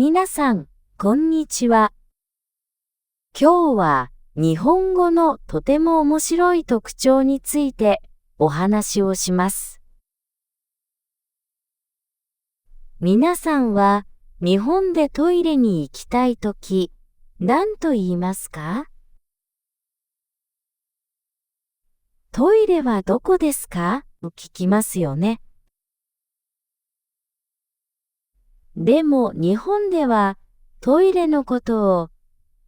皆さん、こんにちは。今日は日本語のとても面白い特徴についてお話をします。皆さんは日本でトイレに行きたいとき、何と言いますか？トイレはどこですか？と聞きますよね。でも日本ではトイレのことを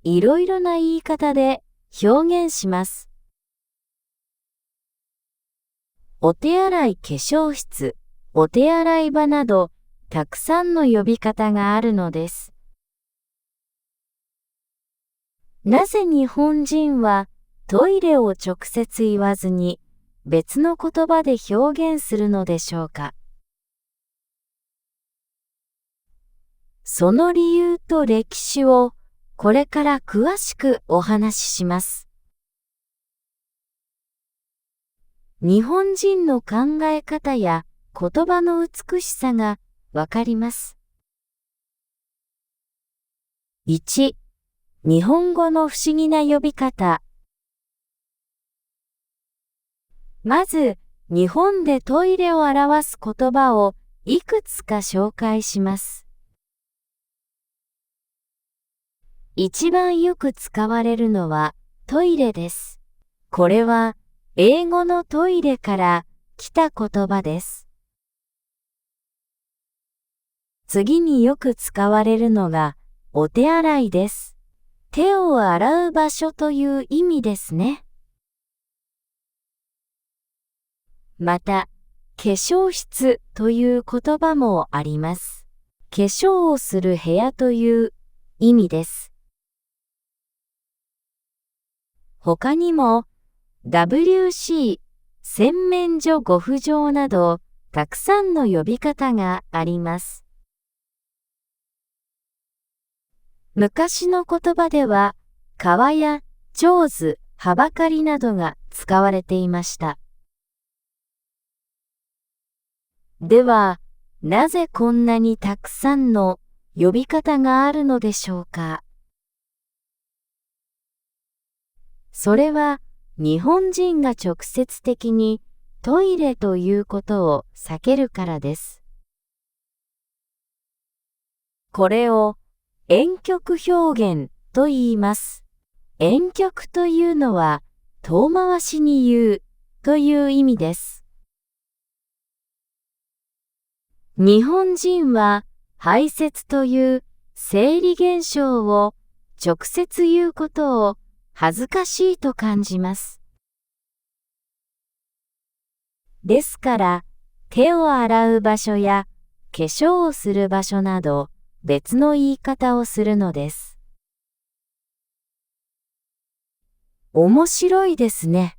いろいろな言い方で表現します。お手洗い化粧室、お手洗い場などたくさんの呼び方があるのです。なぜ日本人はトイレを直接言わずに別の言葉で表現するのでしょうか？その理由と歴史をこれから詳しくお話しします。日本人の考え方や言葉の美しさがわかります。1、日本語の不思議な呼び方。まず、日本でトイレを表す言葉をいくつか紹介します。一番よく使われるのはトイレです。これは英語のトイレから来た言葉です。次によく使われるのがお手洗いです。手を洗う場所という意味ですね。また、化粧室という言葉もあります。化粧をする部屋という意味です。他にも、WC、洗面所ご不浄など、たくさんの呼び方があります。昔の言葉では、川や上手、はばかりなどが使われていました。では、なぜこんなにたくさんの呼び方があるのでしょうか？それは、日本人が直接的にトイレということを避けるからです。これを婉曲表現と言います。婉曲というのは遠回しに言うという意味です。日本人は排泄という生理現象を直接言うことを恥ずかしいと感じます。ですから、手を洗う場所や化粧をする場所など別の言い方をするのです。面白いですね。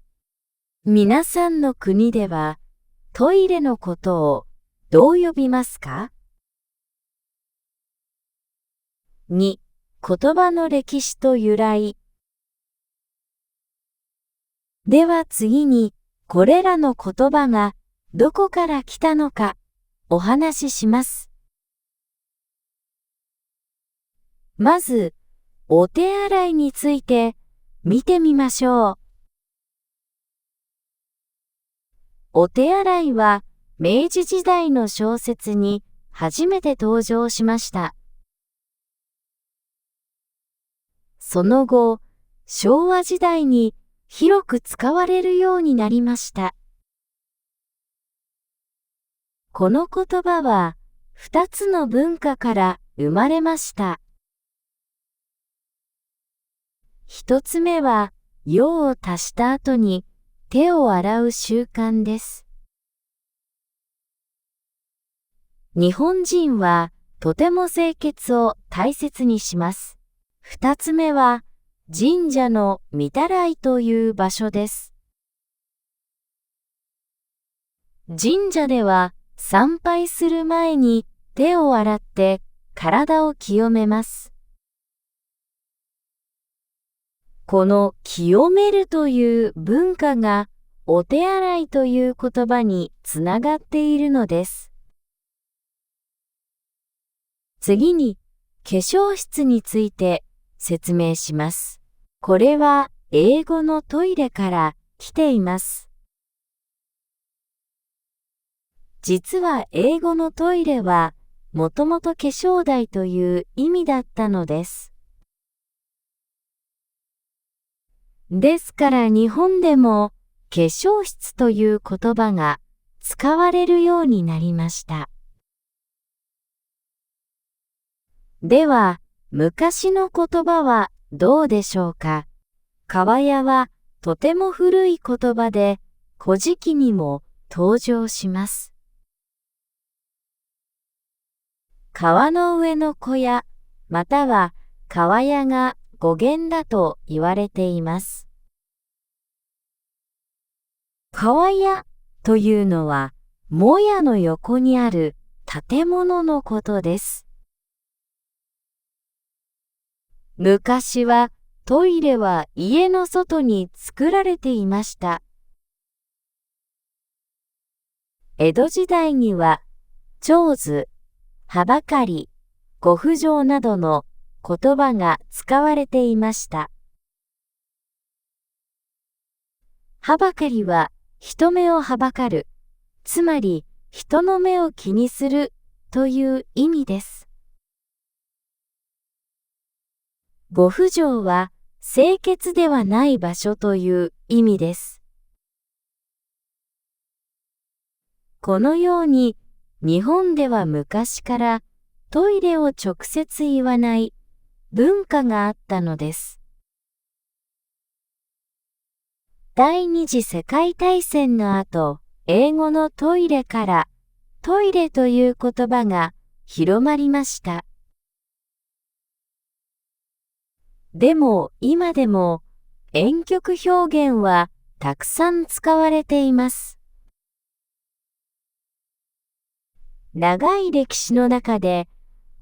皆さんの国ではトイレのことをどう呼びますか？ 2. 言葉の歴史と由来。では次に、これらの言葉がどこから来たのかお話しします。まず、お手洗いについて見てみましょう。お手洗いは明治時代の小説に初めて登場しました。その後、昭和時代に広く使われるようになりました。この言葉は2つの文化から生まれました。1つ目は、用を足した後に手を洗う習慣です。日本人はとても清潔を大切にします。2つ目は、神社の御手洗という場所です。神社では参拝する前に手を洗って体を清めます。この清めるという文化がお手洗いという言葉につながっているのです。次に、化粧室について説明します。これは英語のトイレから来ています。実は英語のトイレはもともと化粧台という意味だったのです。ですから日本でも化粧室という言葉が使われるようになりました。では、昔の言葉はどうでしょうか。川屋はとても古い言葉で、古事記にも登場します。川の上の小屋、または川屋が語源だと言われています。川屋というのは、もやの横にある建物のことです。昔はトイレは家の外に作られていました。江戸時代には、長図、はばかり、ご不浄などの言葉が使われていました。はばかりは人目をはばかる、つまり人の目を気にするという意味です。ご不浄は清潔ではない場所という意味です。このように日本では昔からトイレを直接言わない文化があったのです。第二次世界大戦の後、英語のトイレからトイレという言葉が広まりました。でも今でも婉曲表現はたくさん使われています。長い歴史の中で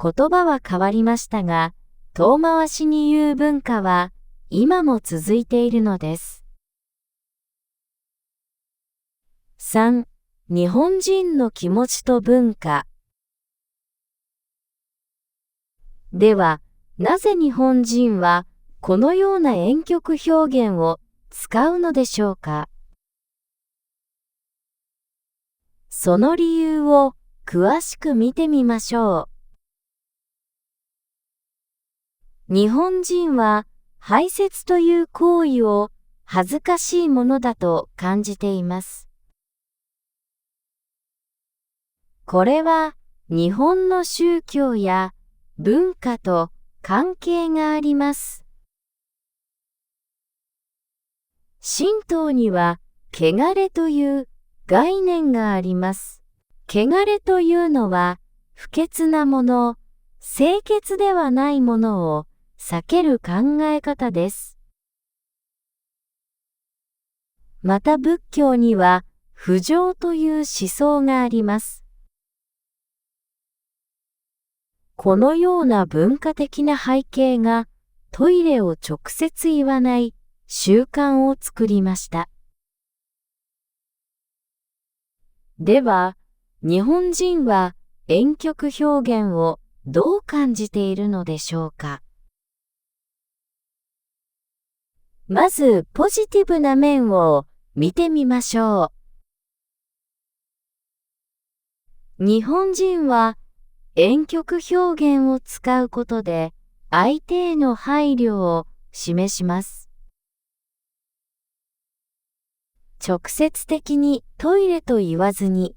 言葉は変わりましたが、遠回しに言う文化は今も続いているのです。3. 日本人の気持ちと文化。では、なぜ日本人はこのような婉曲表現を使うのでしょうか。その理由を詳しく見てみましょう。日本人は排泄という行為を恥ずかしいものだと感じています。これは日本の宗教や文化と関係があります。神道には汚れという概念があります。汚れというのは不潔なもの、清潔ではないものを避ける考え方です。また仏教には不浄という思想があります。このような文化的な背景がトイレを直接言わない習慣を作りました。では、日本人は婉曲表現をどう感じているのでしょうか。まず、ポジティブな面を見てみましょう。日本人は婉曲表現を使うことで相手への配慮を示します。直接的にトイレと言わずに、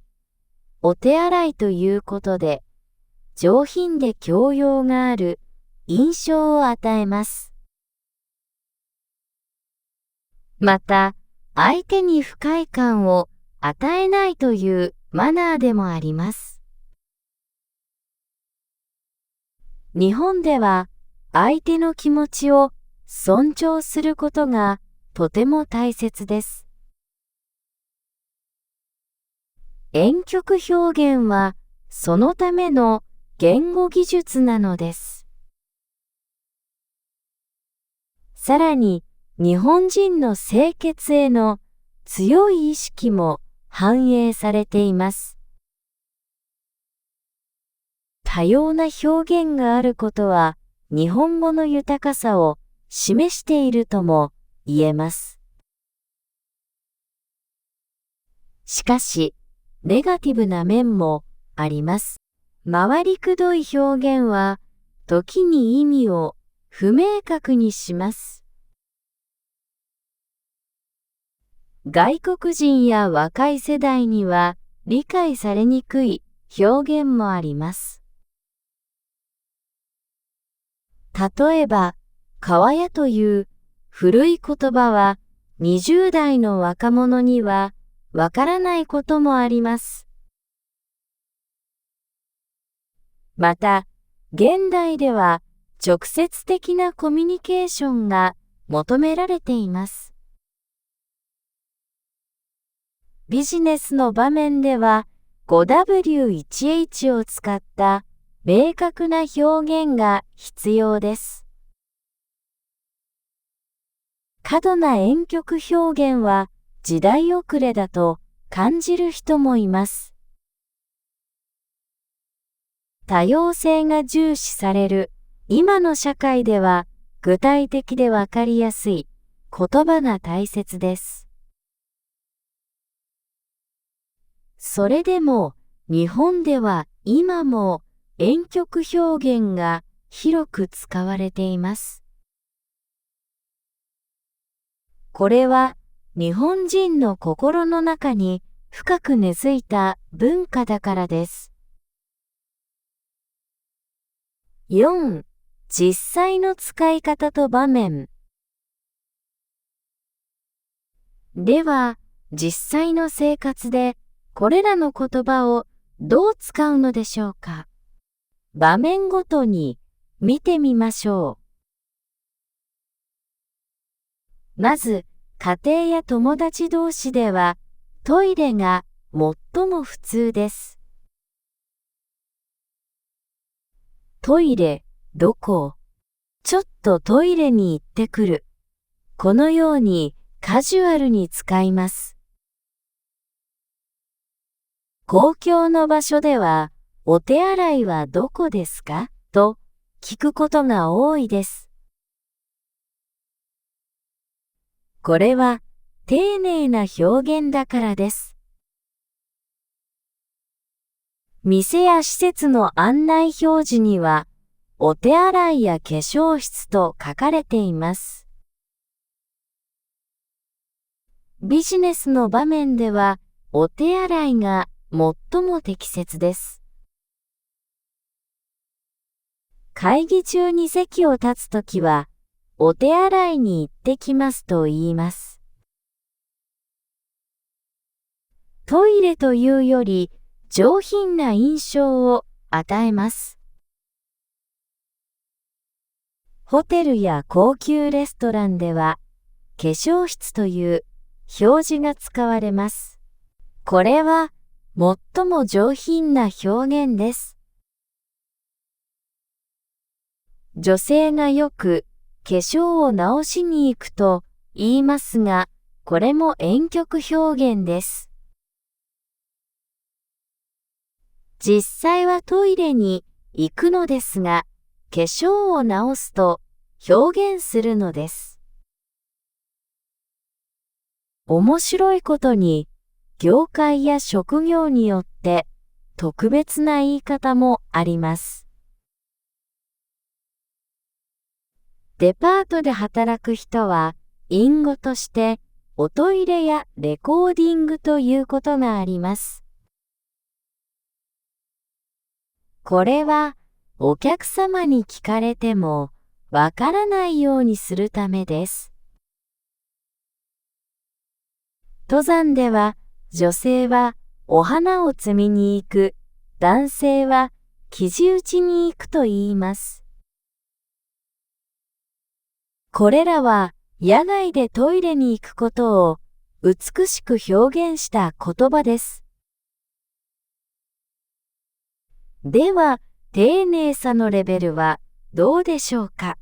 お手洗いということで、上品で教養がある印象を与えます。また、相手に不快感を与えないというマナーでもあります。日本では相手の気持ちを尊重することがとても大切です。婉曲表現はそのための言語技術なのです。さらに日本人の清潔への強い意識も反映されています。多様な表現があることは、日本語の豊かさを示しているとも言えます。しかし、ネガティブな面もあります。回りくどい表現は、時に意味を不明確にします。外国人や若い世代には理解されにくい表現もあります。例えば、川屋という古い言葉は20代の若者にはわからないこともあります。また、現代では直接的なコミュニケーションが求められています。ビジネスの場面では 5W1H を使った明確な表現が必要です。過度な婉曲表現は時代遅れだと感じる人もいます。多様性が重視される今の社会では具体的でわかりやすい言葉が大切です。それでも日本では今も婉曲表現が広く使われています。これは日本人の心の中に深く根付いた文化だからです。4. 実際の使い方と場面。では、実際の生活でこれらの言葉をどう使うのでしょうか。場面ごとに見てみましょう。まず、家庭や友達同士ではトイレが最も普通です。トイレ、どこ？ちょっとトイレに行ってくる。このようにカジュアルに使います。公共の場所では、お手洗いはどこですか？と聞くことが多いです。これは丁寧な表現だからです。店や施設の案内表示には、お手洗いや化粧室と書かれています。ビジネスの場面では、お手洗いが最も適切です。会議中に席を立つときは、お手洗いに行ってきますと言います。トイレというより、上品な印象を与えます。ホテルや高級レストランでは、化粧室という表示が使われます。これは最も上品な表現です。女性がよく化粧を直しに行くと言いますが、これも婉曲表現です。実際はトイレに行くのですが、化粧を直すと表現するのです。面白いことに、業界や職業によって特別な言い方もあります。デパートで働く人は、隠語としておトイレやレコーディングということがあります。これはお客様に聞かれてもわからないようにするためです。登山では女性はお花を摘みに行く、男性は生地打ちに行くと言います。これらは野外でトイレに行くことを美しく表現した言葉です。では、丁寧さのレベルはどうでしょうか。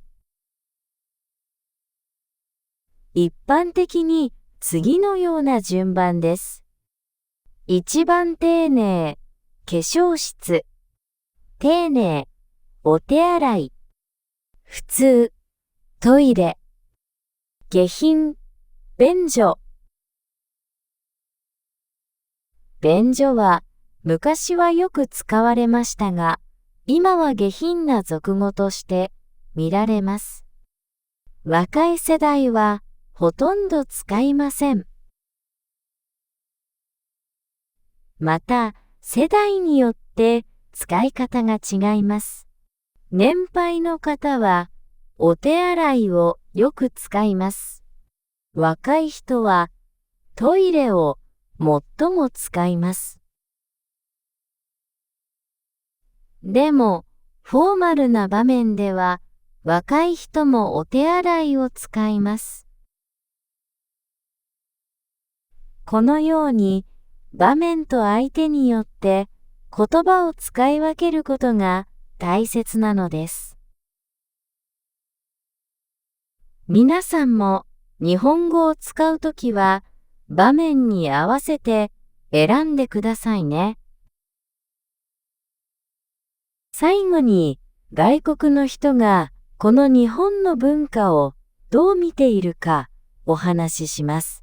一般的に次のような順番です。一番丁寧、化粧室。丁寧、お手洗い、普通、トイレ、下品、便所。便所は昔はよく使われましたが、今は下品な俗語として見られます。若い世代はほとんど使いません。また、世代によって使い方が違います。年配の方はお手洗いをよく使います。若い人はトイレを最も使います。でも、フォーマルな場面では若い人もお手洗いを使います。このように場面と相手によって言葉を使い分けることが大切なのです。皆さんも日本語を使うときは場面に合わせて選んでくださいね。最後に外国の人がこの日本の文化をどう見ているかお話しします。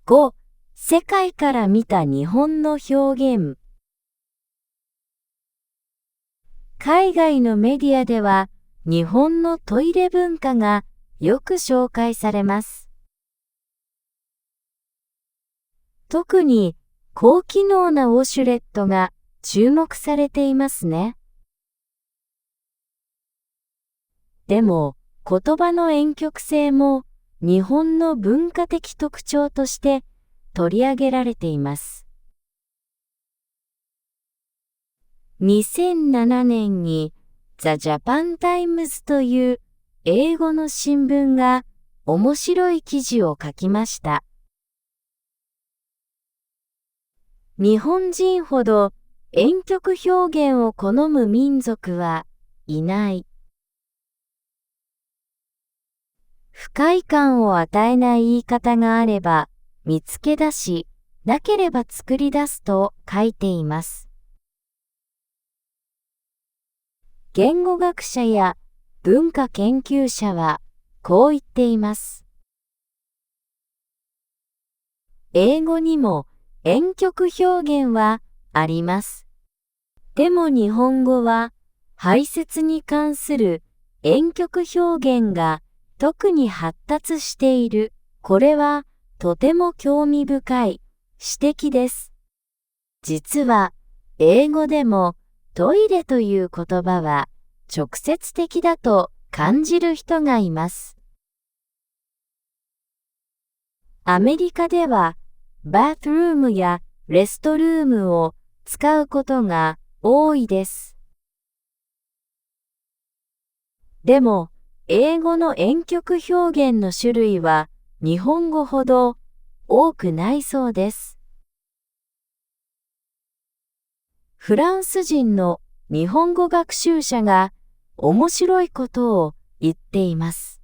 5、世界から見た日本の表現。海外のメディアでは日本のトイレ文化がよく紹介されます。特に高機能なウォシュレットが注目されていますね。でも、言葉の婉曲性も日本の文化的特徴として取り上げられています。2007年にThe Japan Times という英語の新聞が面白い記事を書きました。日本人ほど婉曲表現を好む民族はいない。不快感を与えない言い方があれば見つけ出し、なければ作り出すと書いています。言語学者や文化研究者はこう言っています。英語にも婉曲表現はあります。でも日本語は排泄に関する婉曲表現が特に発達している。これはとても興味深い指摘です。実は英語でもトイレという言葉は直接的だと感じる人がいます。アメリカではバスルームやレストルームを使うことが多いです。でも、英語の婉曲表現の種類は日本語ほど多くないそうです。フランス人の日本語学習者が面白いことを言っています。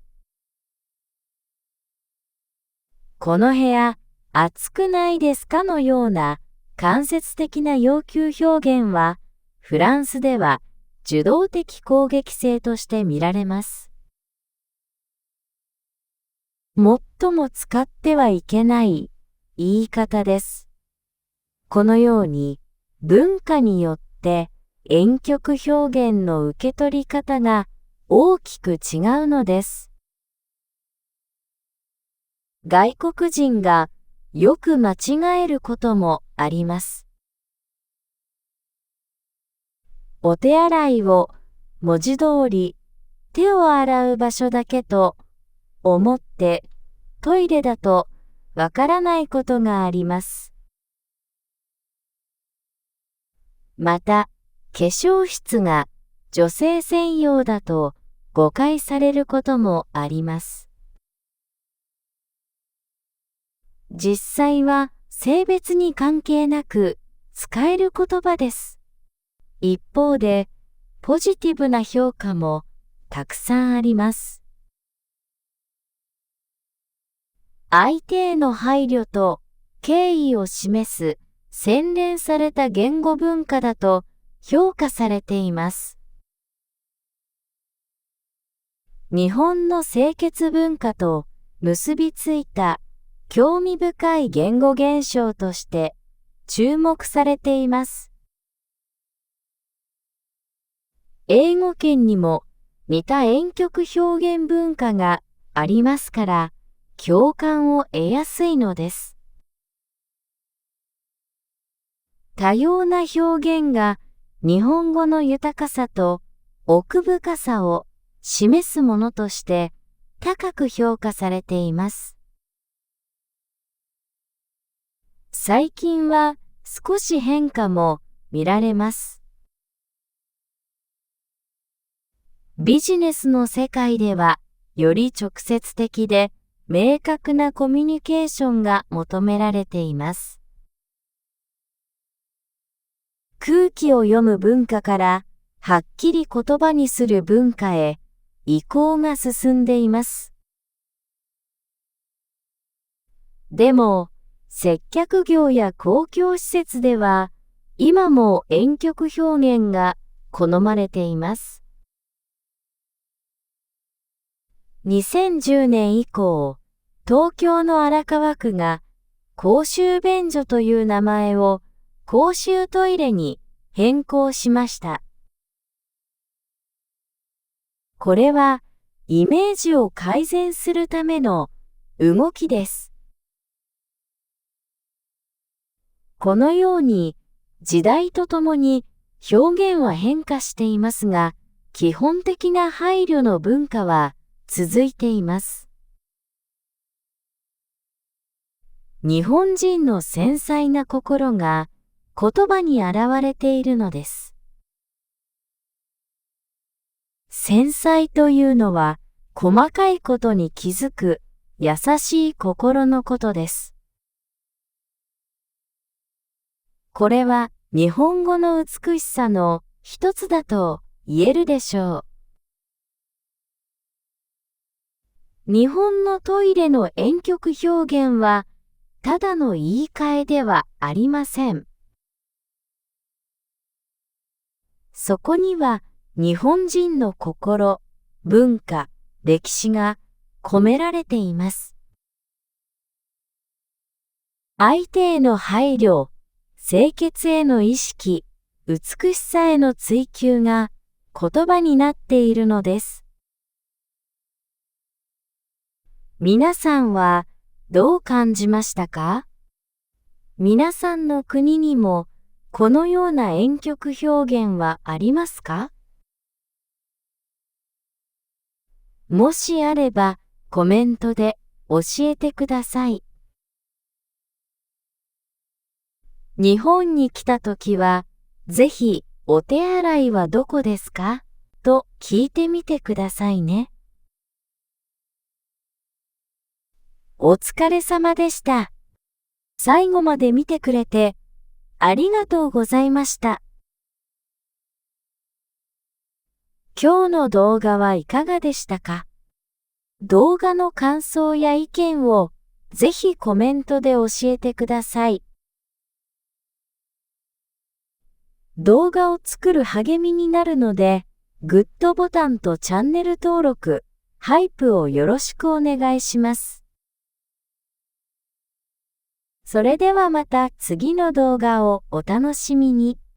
この部屋、暑くないですかのような間接的な要求表現はフランスでは受動的攻撃性として見られます。最も使ってはいけない言い方です。このように文化によって婉曲表現の受け取り方が大きく違うのです。外国人がよく間違えることもあります。お手洗いを文字通り手を洗う場所だけと思ってトイレだとわからないことがあります。また、化粧室が女性専用だと誤解されることもあります。実際は性別に関係なく使える言葉です。一方で、ポジティブな評価もたくさんあります。相手への配慮と敬意を示す洗練された言語文化だと評価されています。日本の清潔文化と結びついた興味深い言語現象として注目されています。英語圏にも似た婉曲表現文化がありますから、共感を得やすいのです。多様な表現が日本語の豊かさと奥深さを示すものとして高く評価されています。最近は少し変化も見られます。ビジネスの世界ではより直接的で明確なコミュニケーションが求められています。空気を読む文化からはっきり言葉にする文化へ移行が進んでいます。でも、接客業や公共施設では今も婉曲表現が好まれています。2010年以降、東京の荒川区が公衆便所という名前を公衆トイレに変更しました。これはイメージを改善するための動きです。このように時代とともに表現は変化していますが、基本的な配慮の文化は続いています。日本人の繊細な心が言葉に現れているのです。繊細というのは細かいことに気づく優しい心のことです。これは日本語の美しさの一つだと言えるでしょう。日本のトイレの婉曲表現はただの言い換えではありません。そこには日本人の心、文化、歴史が込められています。相手への配慮、清潔への意識、美しさへの追求が言葉になっているのです。皆さんはどう感じましたか？皆さんの国にもこのような婉曲表現はありますか？もしあればコメントで教えてください。日本に来たときは、ぜひお手洗いはどこですか？と聞いてみてくださいね。お疲れ様でした。最後まで見てくれてありがとうございました。今日の動画はいかがでしたか？動画の感想や意見をぜひコメントで教えてください。動画を作る励みになるので、グッドボタンとチャンネル登録、ハイプをよろしくお願いします。それではまた次の動画をお楽しみに。